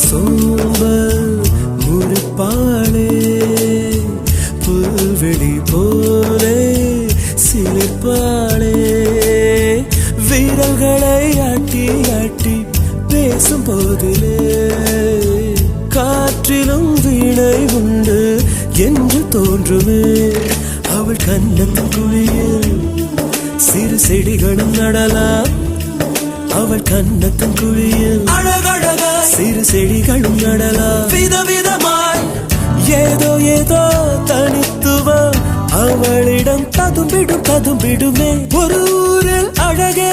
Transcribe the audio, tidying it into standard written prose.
சோம்பல் முறிப்பாளே புல்வெளி போலே சிலிர்ப்பாளே விரல்களை ஆட்டி ஆட்டி பேசும் போதிலே காற்றிலும் வீணை உண்டு என்று தோன்றுமே அவள் கன்னத்தின் குழியில் சிறு செடிகளும் நடலாம் அவள் கன்னத்தின் குழியில் அழகழகா சிறு செடிகளும் நடலாம் விதவிதமாய் ஏதோ ஏதோ தனித்துவம் அவளிடம் ததும்பிடுமே ஒரு ஊரில் அழகே